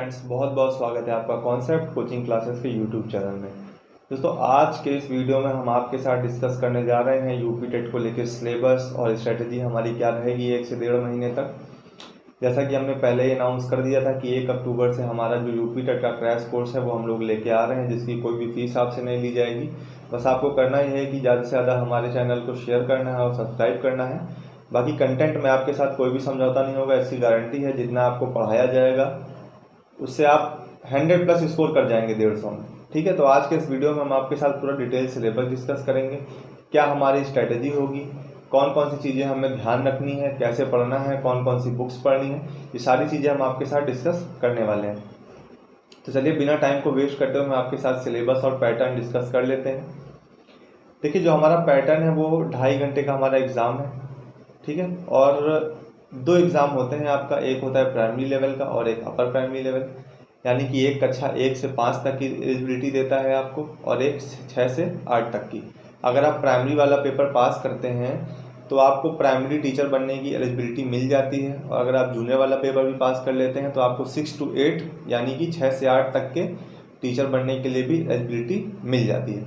Friends, बहुत बहुत स्वागत है आपका कॉन्सेप्ट कोचिंग क्लासेस के यूट्यूब चैनल में। दोस्तों, आज के इस वीडियो में हम आपके साथ डिस्कस करने जा रहे हैं यूपी टेट को लेकर सिलेबस और स्ट्रेटजी हमारी क्या रहेगी 1 से 1.5 महीने तक। जैसा कि हमने पहले ही अनाउंस कर दिया था कि 1 अक्टूबर से हमारा जो यूपी टेट का क्रैश कोर्स है वो हम लोग लेके आ रहे हैं, जिसकी कोई भी फीस आपसे नहीं ली जाएगी। बस आपको करना ही है कि ज़्यादा से ज़्यादा हमारे चैनल को शेयर करना है और सब्सक्राइब करना है। बाकी कंटेंट में आपके साथ कोई भी समझौता नहीं होगा, इसकी गारंटी है। जितना आपको पढ़ाया जाएगा उससे आप 100+ स्कोर कर जाएंगे 150 में। ठीक है, तो आज के इस वीडियो में हम आपके साथ पूरा डिटेल सिलेबस डिस्कस करेंगे, क्या हमारी स्ट्रैटेजी होगी, कौन कौन सी चीज़ें हमें ध्यान रखनी है, कैसे पढ़ना है, कौन कौन सी बुक्स पढ़नी है, ये सारी चीज़ें हम आपके साथ डिस्कस करने वाले हैं। तो चलिए बिना टाइम को वेस्ट करते हुए हम आपके साथ सिलेबस और पैटर्न डिस्कस कर लेते हैं। देखिए, जो हमारा पैटर्न है वो 2.5 घंटे का हमारा एग्ज़ाम है। ठीक है, और 2 एग्ज़ाम होते हैं आपका, एक होता है प्राइमरी लेवल का और एक अपर प्राइमरी लेवल, यानी कि एक कक्षा 1 से 5 तक की एलिजिबिलिटी देता है आपको और एक 6 से 8 तक की। अगर आप प्राइमरी वाला पेपर पास करते हैं तो आपको प्राइमरी टीचर बनने की एलिजिबिलिटी मिल जाती है, और अगर आप जूनियर वाला पेपर भी पास कर लेते हैं तो आपको 6 to 8 यानी कि 6 से 8 तक के टीचर बनने के लिए भी एलिजिबिलिटी मिल जाती है।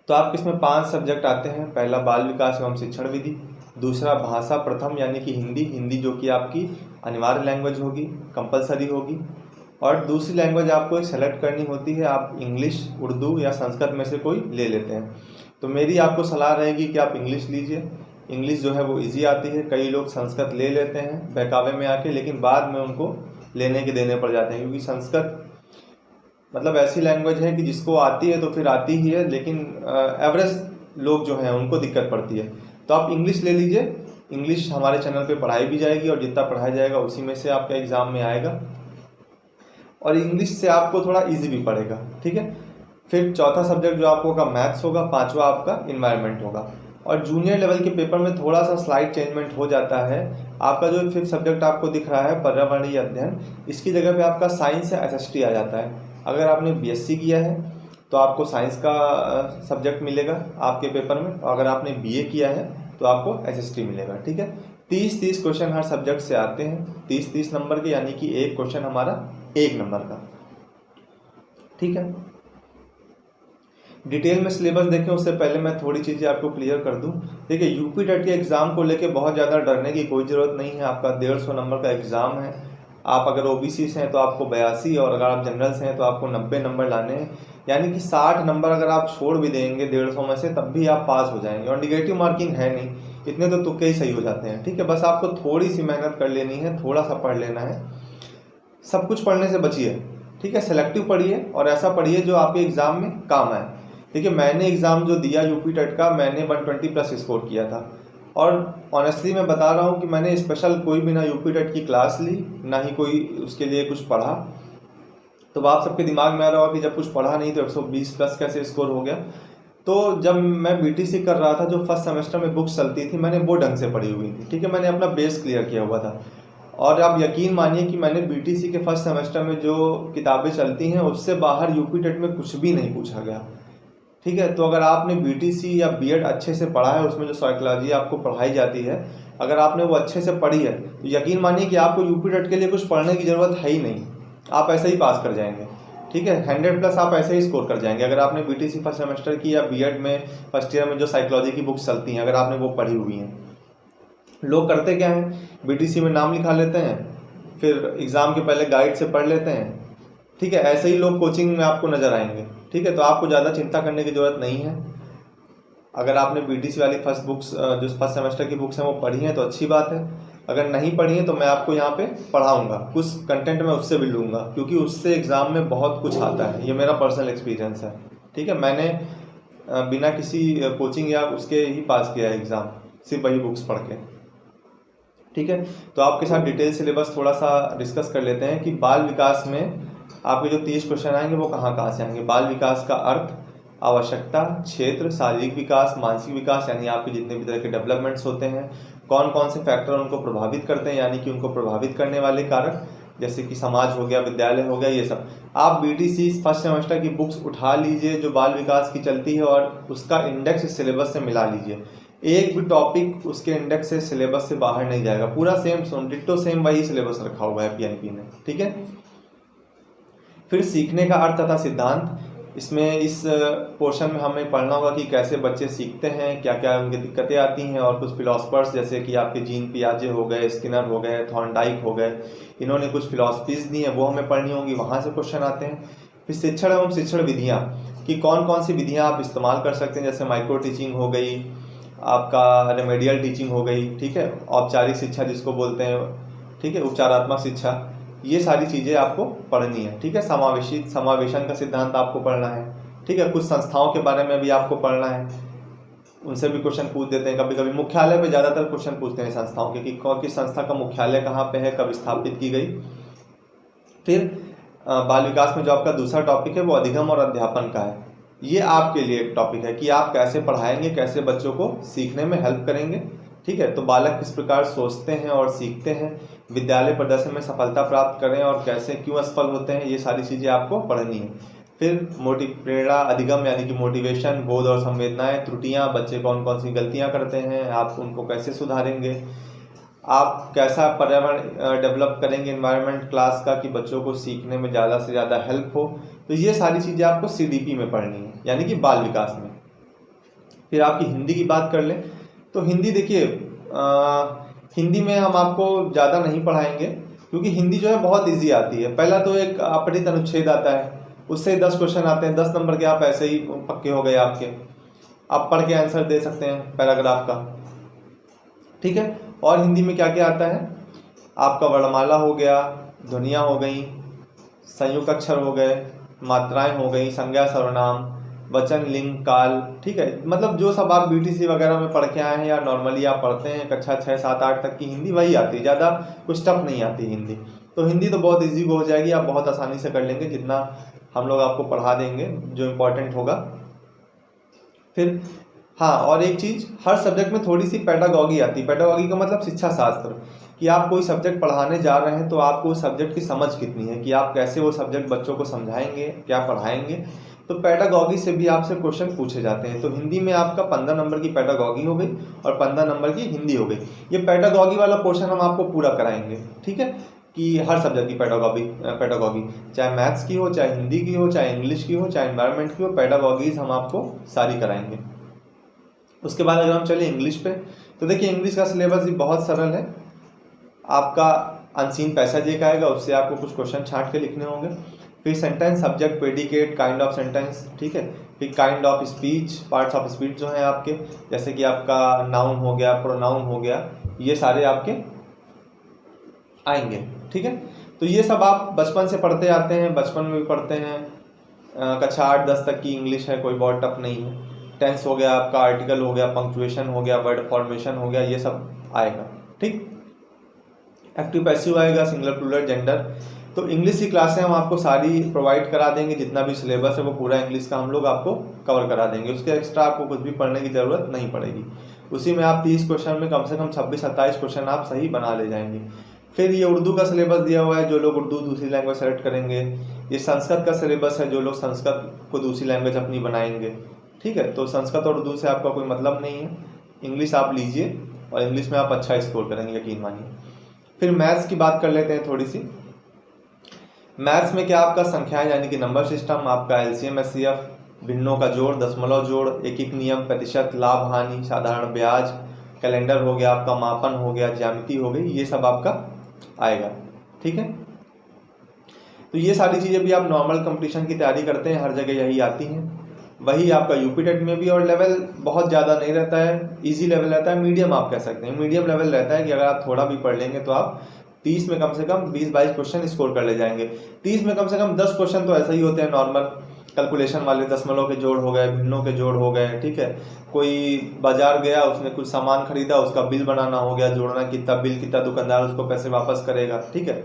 तो आपके इसमें 5 सब्जेक्ट आते हैं। पहला बाल विकास एवं शिक्षण विधि, दूसरा भाषा प्रथम यानी कि हिंदी जो कि आपकी अनिवार्य लैंग्वेज होगी, कंपलसरी होगी, और दूसरी लैंग्वेज आपको सेलेक्ट करनी होती है। आप इंग्लिश, उर्दू या संस्कृत में से कोई ले लेते हैं। तो मेरी आपको सलाह रहेगी कि आप इंग्लिश लीजिए। इंग्लिश जो है वो इजी आती है। कई लोग संस्कृत ले लेते हैं बहकावे में आके, लेकिन बाद में उनको लेने के देने पड़ जाते हैं, क्योंकि संस्कृत मतलब ऐसी लैंग्वेज है कि जिसको आती है तो फिर आती ही है, लेकिन एवरेज लोग जो हैं उनको दिक्कत पड़ती है। तो आप इंग्लिश ले लीजिए। इंग्लिश हमारे चैनल पे पढ़ाई भी जाएगी और जितना पढ़ाया जाएगा उसी में से आपका एग्ज़ाम में आएगा, और इंग्लिश से आपको थोड़ा इजी भी पड़ेगा। ठीक है, फिर चौथा सब्जेक्ट जो आपको का मैथ्स होगा, पांचवा आपका इन्वायरमेंट होगा। और जूनियर लेवल के पेपर में थोड़ा सा स्लाइड चेंजमेंट हो जाता है। आपका जो 5th सब्जेक्ट आपको दिख रहा है पर्यावरणीय अध्ययन, इसकी जगह पे आपका साइंस या SST आ जाता है। अगर आपने BSc किया है तो आपको साइंस का सब्जेक्ट मिलेगा आपके पेपर में, और अगर आपने BA किया है तो आपको SST मिलेगा। ठीक है, 30-30 क्वेश्चन हर सब्जेक्ट से आते हैं, 30-30 नंबर के, यानी कि एक क्वेश्चन हमारा 1 नंबर का। ठीक है, डिटेल में सिलेबस देखें उससे पहले मैं थोड़ी चीज़ें आपको क्लियर कर दूं। देखिए, यूपी टेट के एग्ज़ाम को लेके बहुत ज़्यादा डरने की कोई ज़रूरत नहीं है। आपका 150 नंबर का एग्ज़ाम है। आप अगर OBC से हैं तो आपको 82, और अगर आप जनरल से हैं तो आपको 90 नंबर लाने हैं, यानी कि 60 नंबर अगर आप छोड़ भी देंगे 150 में से तब भी आप पास हो जाएंगे, और निगेटिव मार्किंग है नहीं, इतने तो तुक्के ही सही हो जाते हैं। ठीक है, बस आपको थोड़ी सी मेहनत कर लेनी है, थोड़ा सा पढ़ लेना है। सब कुछ पढ़ने से बचिए। ठीक है, सेलेक्टिव पढ़िए और ऐसा पढ़िए जो आपके एग्ज़ाम में काम आए। देखिए, मैंने एग्ज़ाम जो दिया यूपी टेट का, मैंने 120+ स्कोर किया था, और ऑनेस्टली मैं बता रहा हूँ कि मैंने स्पेशल कोई भी ना यूपी टेट की क्लास ली, ना ही कोई उसके लिए कुछ पढ़ा। तो आप सबके दिमाग में आ रहा होगा कि जब कुछ पढ़ा नहीं तो 120+ कैसे स्कोर हो गया। तो जब मैं BTC कर रहा था, जो फर्स्ट सेमेस्टर में बुक्स चलती थी, मैंने वो ढंग से पढ़ी हुई थी। ठीक है, मैंने अपना बेस क्लियर किया हुआ था, और आप यकीन मानिए कि मैंने BTC के फर्स्ट सेमेस्टर में जो किताबें चलती हैं उससे बाहर यूपी टेट में कुछ भी नहीं पूछा गया। ठीक है, तो अगर आपने BTC या B.Ed अच्छे से पढ़ा है, उसमें जो साइकोलॉजी आपको पढ़ाई जाती है, अगर आपने वो अच्छे से पढ़ी है तो यकीन मानिए कि आपको यूपी टेट के लिए कुछ पढ़ने की ज़रूरत है ही नहीं, आप ऐसे ही पास कर जाएंगे। ठीक है, 100+ आप ऐसे ही स्कोर कर जाएंगे अगर आपने BTC फर्स्ट सेमेस्टर की या B.Ed में फर्स्ट ईयर में जो साइकोलॉजी की बुक्स चलती हैं अगर आपने वो पढ़ी हुई हैं। लोग करते क्या हैं, BTC में नाम लिखा लेते हैं, फिर एग्ज़ाम के पहले गाइड से पढ़ लेते हैं। ठीक है, ऐसे ही लोग कोचिंग में आपको नज़र आएंगे। ठीक है, तो आपको ज़्यादा चिंता करने की ज़रूरत नहीं है। अगर आपने BTC वाली फर्स्ट बुक्स जो फर्स्ट सेमेस्टर की बुक्स हैं वो पढ़ी हैं तो अच्छी बात है। अगर नहीं पढ़ी हैं तो मैं आपको यहाँ पे पढ़ाऊँगा, कुछ कंटेंट मैं उससे भी लूँगा, क्योंकि उससे एग्ज़ाम में बहुत कुछ आता है। ये मेरा पर्सनल एक्सपीरियंस है। ठीक है, मैंने बिना किसी कोचिंग या उसके ही पास किया है एग्ज़ाम, सिर्फ वही बुक्स पढ़ के। ठीक है, तो आपके साथ डिटेल सिलेबस थोड़ा सा डिस्कस कर लेते हैं कि बाल विकास में आपके जो 30 क्वेश्चन आएंगे वो कहाँ से आएंगे। बाल विकास का अर्थ, आवश्यकता, क्षेत्र, शारीरिक विकास, मानसिक विकास, यानी आपके जितने भी तरह के डेवलपमेंट्स होते हैं, कौन कौन से फैक्टर उनको प्रभावित करते हैं, यानी कि उनको प्रभावित करने वाले कारक, जैसे कि समाज हो गया, विद्यालय हो गया, ये सब। आप BTC फर्स्ट सेमेस्टर की बुक्स उठा लीजिए जो बाल विकास की चलती है, और उसका इंडेक्स सिलेबस से मिला लीजिए। एक भी टॉपिक उसके इंडेक्स से सिलेबस से बाहर नहीं जाएगा, पूरा सेम डिट्टो सेम वही सिलेबस रखा हुआ है पीएनपी ने, ठीक है। फिर सीखने का अर्थ तथा सिद्धांत, इसमें इस पोर्शन में हमें पढ़ना होगा कि कैसे बच्चे सीखते हैं, क्या क्या उनकी दिक्कतें आती हैं, और कुछ फिलोसफर्स जैसे कि आपके जीन पियाजे हो गए, स्किनर हो गए, थॉर्नडाइक हो गए, इन्होंने कुछ फिलॉसफीज दी हैं, वो हमें पढ़नी होंगी, वहाँ से क्वेश्चन आते हैं। फिर शिक्षण एवं शिक्षण विधियाँ कि कौन कौन सी विधियाँ आप इस्तेमाल कर सकते हैं, जैसे माइक्रो टीचिंग हो गई, आपका रेमेडियल टीचिंग हो गई, ठीक है, औपचारिक शिक्षा जिसको बोलते हैं, ठीक है, उपचारात्मक शिक्षा, ये सारी चीज़ें आपको पढ़नी है, ठीक है। समावेशन का सिद्धांत आपको पढ़ना है, ठीक है। कुछ संस्थाओं के बारे में भी आपको पढ़ना है, उनसे भी क्वेश्चन पूछ देते हैं कभी कभी। मुख्यालय पे ज़्यादातर क्वेश्चन पूछते हैं संस्थाओं के कि कौन किस संस्था का मुख्यालय कहाँ पे है, कब स्थापित की गई। फिर बाल विकास में जो आपका दूसरा टॉपिक है वो अधिगम और अध्यापन का है। ये आपके लिए एक टॉपिक है कि आप कैसे पढ़ाएंगे, कैसे बच्चों को सीखने में हेल्प करेंगे, ठीक है। तो बालक किस प्रकार सोचते हैं और सीखते हैं, विद्यालय प्रदर्शन में सफलता प्राप्त करें और कैसे क्यों असफल होते हैं, ये सारी चीज़ें आपको पढ़नी है। फिर प्रेरणा अधिगम यानी कि मोटिवेशन, बोध और संवेदनाएं, त्रुटियां, बच्चे कौन कौन सी गलतियां करते हैं, आप उनको कैसे सुधारेंगे, आप कैसा पर्यावरण डेवलप करेंगे एनवायरनमेंट क्लास का कि बच्चों को सीखने में ज़्यादा से ज़्यादा हेल्प हो। तो ये सारी चीज़ें आपको सीडीपी में पढ़नी है, यानी कि बाल विकास में। फिर आपकी हिंदी की बात कर लें तो हिंदी देखिए, हिंदी में हम आपको ज़्यादा नहीं पढ़ाएंगे क्योंकि हिंदी जो है बहुत ईजी आती है। पहला तो एक अपठित अनुच्छेद आता है, उससे 10 क्वेश्चन आते हैं, 10 नंबर के आप ऐसे ही पक्के हो गए आपके, आप पढ़ के आंसर दे सकते हैं पैराग्राफ का, ठीक है। और हिंदी में क्या क्या आता है, आपका वर्णमाला हो गया, ध्वनियाँ हो गई, संयुक्त अक्षर हो गए, मात्राएं हो गई, संज्ञा सर्वनाम, वचन, लिंग, काल, ठीक है। मतलब जो सब आप बीटीसी वगैरह में पढ़ के आए हैं या नॉर्मली आप पढ़ते हैं कक्षा 6, 7, 8 तक की हिंदी वही आती है, ज़्यादा कुछ टफ नहीं आती हिंदी। तो हिंदी तो बहुत इजी हो जाएगी, आप बहुत आसानी से कर लेंगे जितना हम लोग आपको पढ़ा देंगे जो इम्पोर्टेंट होगा। फिर हाँ, और एक चीज़, हर सब्जेक्ट में थोड़ी सी पेडागॉगी आती है। पेडागॉगी का मतलब शिक्षा शास्त्र, कि आप कोई सब्जेक्ट पढ़ाने जा रहे हैं तो आपको उस सब्जेक्ट की समझ कितनी है, कि आप कैसे वो सब्जेक्ट बच्चों को समझाएंगे, क्या पढ़ाएंगे। तो पेडागॉगी से भी आपसे क्वेश्चन पूछे जाते हैं। तो हिंदी में आपका 15 नंबर की पेडागॉगी हो गई और 15 नंबर की हिंदी हो गई। ये पेडागॉगी वाला पोर्शन हम आपको पूरा कराएंगे, ठीक है, कि हर सब्जेक्ट की पेडागॉगी चाहे मैथ्स की हो, चाहे हिंदी की हो, चाहे इंग्लिश की हो, चाहे एनवायरनमेंट की हो, पेडागॉगीज हम आपको सारी कराएंगे। उसके बाद अगर हम चले इंग्लिश पे तो देखिए इंग्लिश का सिलेबस भी बहुत सरल है। आपका अनसीन पैसेज एक आएगा, उससे आपको कुछ क्वेश्चन छांट के लिखने होंगे। फिर sentence, subject, predicate, kind of sentence, ठीक है। फिर kind of speech, parts of speech जो हैं आपके, जैसे कि आपका नाउन हो गया, प्रोनाउन हो गया, ये सारे आपके आएंगे, ठीक है। तो ये सब आप बचपन से पढ़ते आते हैं, बचपन में भी पढ़ते हैं, कक्षा 8, 10 तक की इंग्लिश है, कोई बहुत टफ नहीं है। टेंस हो गया आपका, आर्टिकल हो गया, पंक्चुएशन हो गया, वर्ड फॉर्मेशन हो गया, ये सब आएगा, ठीक। एक्टिव पैसिव आएगा, सिंगुलर प्लूरल जेंडर। तो इंग्लिश की क्लासें हम आपको सारी प्रोवाइड करा देंगे, जितना भी सिलेबस है वो पूरा इंग्लिश का हम लोग आपको कवर करा देंगे। उसके एक्स्ट्रा आपको कुछ भी पढ़ने की ज़रूरत नहीं पड़ेगी। उसी में आप 30 क्वेश्चन में कम से कम 26-27 क्वेश्चन आप सही बना ले जाएंगे। फिर ये उर्दू का सिलेबस दिया हुआ है, जो लोग उर्दू दूसरी लैंग्वेज सेलेक्ट करेंगे। ये संस्कृत का सिलेबस है, जो लोग संस्कृत को दूसरी लैंग्वेज अपनी बनाएंगे, ठीक है। तो संस्कृत और उर्दू से आपका कोई मतलब नहीं है, इंग्लिश आप लीजिए और इंग्लिश में आप अच्छा स्कोर करेंगे, यकीन मानिए। फिर मैथ्स की बात कर लेते हैं थोड़ी सी। मैथ्स में क्या आपका संख्याएं यानी कि नंबर सिस्टम, आपका एलसीएम एचसीएफ, भिन्नों का जोड़, दशमलव जोड़, एक नियम, प्रतिशत, लाभ हानि, साधारण ब्याज, कैलेंडर हो गया, आपका मापन हो गया, ज्यामिति हो गई, ये सब आपका आएगा, ठीक है। तो ये सारी चीज़ें भी आप नॉर्मल कंपटीशन की तैयारी करते हैं, हर जगह यही आती हैं। वही आपका यूपी टेट में भी, और लेवल बहुत ज़्यादा नहीं रहता है, इजी लेवल रहता है, मीडियम आप कह सकते हैं। मीडियम लेवल रहता है कि अगर आप थोड़ा भी पढ़ लेंगे तो आप 30 में कम से कम 20-22 क्वेश्चन स्कोर कर ले जाएंगे। 30 में कम से कम 10 क्वेश्चन तो ऐसे ही होते हैं नॉर्मल कैलकुलेशन वाले, दशमलव के जोड़ हो गए, भिन्नों के जोड़ हो गए, ठीक है। कोई बाजार गया, उसने कुछ सामान खरीदा, उसका बिल बनाना हो गया, जोड़ना कितना बिल, कितना दुकानदार उसको पैसे वापस करेगा, ठीक है।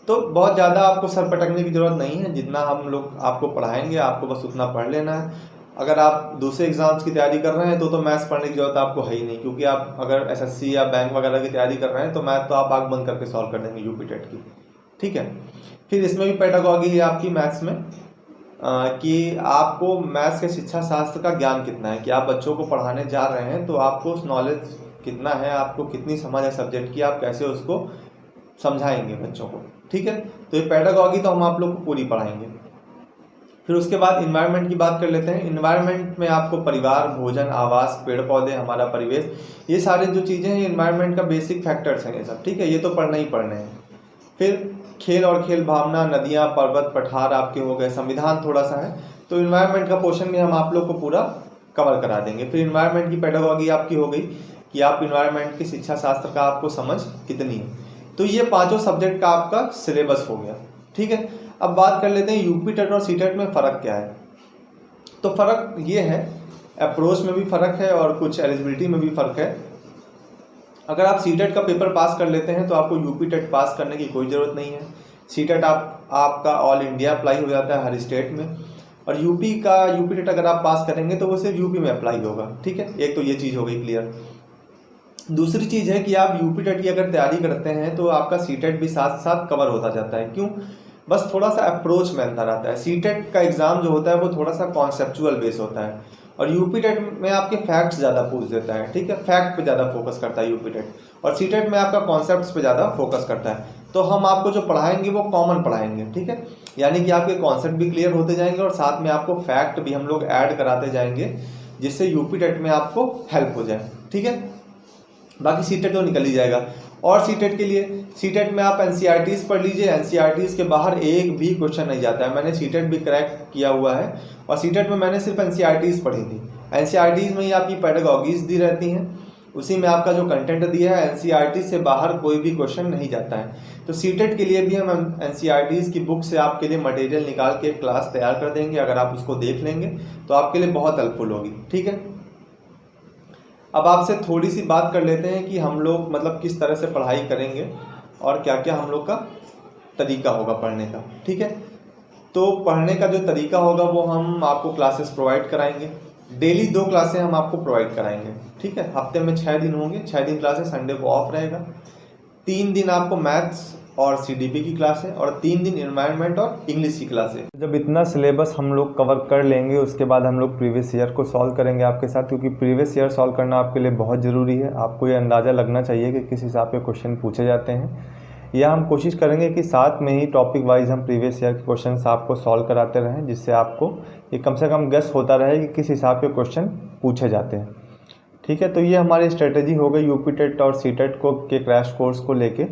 तो बहुत ज़्यादा आपको सर पटकने की ज़रूरत नहीं है, जितना हम लोग आपको पढ़ाएंगे आपको बस उतना पढ़ लेना है। अगर आप दूसरे एग्जाम्स की तैयारी कर रहे हैं तो मैथ्स पढ़ने की जरूरत आपको है ही नहीं, क्योंकि आप अगर एसएससी या बैंक वगैरह की तैयारी कर रहे हैं तो मैथ तो आप आँख बंद करके सॉल्व कर देंगे यूपी टेट की, ठीक है। फिर इसमें भी पेडागॉगी है आपकी मैथ्स में, कि आपको मैथ्स के शिक्षा शास्त्र का ज्ञान कितना है, कि आप बच्चों को पढ़ाने जा रहे हैं तो आपको उस नॉलेज कितना है, आपको कितनी समझ है सब्जेक्ट की, आप कैसे उसको समझाएंगे बच्चों को। ठीक है, तो ये पेडागॉजी तो हम आप लोग को पूरी पढ़ाएंगे। फिर उसके बाद इन्वायरमेंट की बात कर लेते हैं। इन्वायरमेंट में आपको परिवार, भोजन, आवास, पेड़ पौधे, हमारा परिवेश, ये सारे जो चीज़ें हैं इन्वायरमेंट का बेसिक फैक्टर्स हैं ये सब। ठीक है, ये तो पढ़ना ही पढ़ने हैं। फिर खेल और खेल भावना, नदियाँ, पर्वत, पठार आपके हो गए, संविधान थोड़ा सा है, तो इन्वायरमेंट का पोर्शन भी हम आप लोग को पूरा कवर करा देंगे। फिर इन्वायरमेंट की पेडागॉजी आपकी हो गई कि आप इन्वायरमेंट की शिक्षा शास्त्र का आपको समझ कितनी है। तो ये पांचों सब्जेक्ट का आपका सिलेबस हो गया। ठीक है, अब बात कर लेते हैं यूपी टेट और सीटेट में फ़र्क क्या है। तो फ़र्क ये है, अप्रोच में भी फ़र्क है और कुछ एलिजिबिलिटी में भी फ़र्क है। अगर आप सीटेट का पेपर पास कर लेते हैं तो आपको यूपी टेट पास करने की कोई ज़रूरत नहीं है। सीटेट आपका ऑल इंडिया अप्लाई हो जाता है हर स्टेट में, और यूपी टेट अगर आप पास करेंगे तो वो सिर्फ यूपी में अप्लाई होगा। ठीक है, एक तो ये चीज़ हो गई क्लियर। दूसरी चीज़ है कि आप यूपी टेट की अगर तैयारी करते हैं तो आपका सीटेट भी साथ साथ कवर होता जाता है। क्यों? बस थोड़ा सा अप्रोच में अंतर आता है। सीटेट का एग्ज़ाम जो होता है वो थोड़ा सा कॉन्सेप्चुअल बेस होता है, और यूपी टेट में आपके फैक्ट्स ज़्यादा पूछ देता है। ठीक है, फैक्ट पे ज़्यादा फोकस करता है यूपी टेट, और सीटेट में आपका कॉन्सेप्ट्स पे ज़्यादा फोकस करता है। तो हम आपको जो पढ़ाएंगे वो कॉमन पढ़ाएंगे। ठीक है, यानी कि आपके कॉन्सेप्ट भी क्लियर होते जाएंगे और साथ में आपको फैक्ट भी हम लोग ऐड कराते जाएंगे, जिससे यूपी टेट में आपको हेल्प हो जाए। ठीक है, बाकी सीटेट तो निकल ही जाएगा। और सीटेट के लिए, सीटेट में आप एनसीईआरटीज़ पढ़ लीजिए, एनसीईआरटीज़ के बाहर एक भी क्वेश्चन नहीं जाता है। मैंने सीटेट भी क्रैक किया हुआ है, और सीटेट में मैंने सिर्फ एनसीईआरटीज़ पढ़ी थी। एनसीईआरटीज़ में ही आपकी पेडागॉजीज दी रहती हैं, उसी में आपका जो कंटेंट दिया है, एनसीईआरटी से बाहर कोई भी क्वेश्चन नहीं जाता है। तो सीटेट के लिए भी हम एनसीईआरटीज़ की बुक से आपके लिए मटेरियल निकाल के क्लास तैयार कर देंगे। अगर आप उसको देख लेंगे तो आपके लिए बहुत हेल्पफुल होगी। ठीक है, अब आपसे थोड़ी सी बात कर लेते हैं कि हम लोग मतलब किस तरह से पढ़ाई करेंगे और क्या क्या हम लोग का तरीका होगा पढ़ने का। ठीक है, तो पढ़ने का जो तरीका होगा वो हम आपको क्लासेस प्रोवाइड कराएंगे। डेली 2 क्लासें हम आपको प्रोवाइड कराएंगे। ठीक है, हफ्ते में 6 दिन होंगे, 6 दिन क्लासेस, संडे को ऑफ रहेगा। 3 दिन आपको मैथ्स और सीडीपी की क्लास है, और 3 दिन एनवायरनमेंट और इंग्लिश की क्लास है। जब इतना सिलेबस हम लोग कवर कर लेंगे उसके बाद हम लोग प्रीवियस ईयर को सॉल्व करेंगे आपके साथ, क्योंकि प्रीवियस ईयर सॉल्व करना आपके लिए बहुत ज़रूरी है। आपको ये अंदाज़ा लगना चाहिए कि किस हिसाब के क्वेश्चन पूछे जाते हैं, या हम कोशिश करेंगे कि साथ में ही टॉपिक वाइज हम प्रीवियस ईयर के क्वेश्चन आपको सॉल्व कराते रहें, जिससे आपको ये कम से कम गेस होता रहे कि किस हिसाब के क्वेश्चन पूछे जाते हैं। ठीक है, तो ये हमारी स्ट्रेटेजी हो गई यूपी टेट और सी टेट को के क्रैश कोर्स को लेके।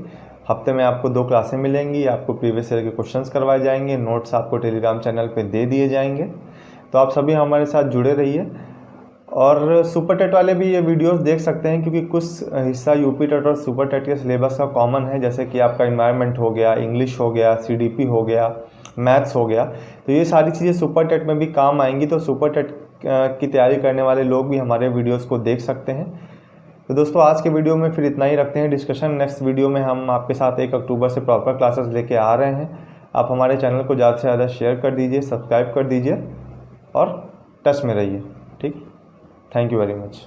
हफ्ते में आपको 2 क्लासें मिलेंगी, आपको प्रीवियस ईयर के क्वेश्चंस करवाए जाएंगे, नोट्स आपको टेलीग्राम चैनल पे दे दिए जाएंगे। तो आप सभी हमारे साथ जुड़े रहिए, और सुपर टेट वाले भी ये वीडियोस देख सकते हैं, क्योंकि कुछ हिस्सा यूपी टेट और सुपर टेट के सिलेबस का कॉमन है, जैसे कि आपका इन्वायरमेंट हो गया, इंग्लिश हो गया, सीडीपी हो गया, मैथ्स हो गया। तो ये सारी चीज़ें सुपर टेट में भी काम आएंगी, तो सुपर टेट की तैयारी करने वाले लोग भी हमारे वीडियोस को देख सकते हैं। तो दोस्तों आज के वीडियो में फिर इतना ही रखते हैं डिस्कशन। नेक्स्ट वीडियो में हम आपके साथ 1 अक्टूबर से प्रॉपर क्लासेस लेके आ रहे हैं। आप हमारे चैनल को ज़्यादा से ज़्यादा शेयर कर दीजिए, सब्सक्राइब कर दीजिए और टच में रहिए। ठीक, थैंक यू वेरी मच।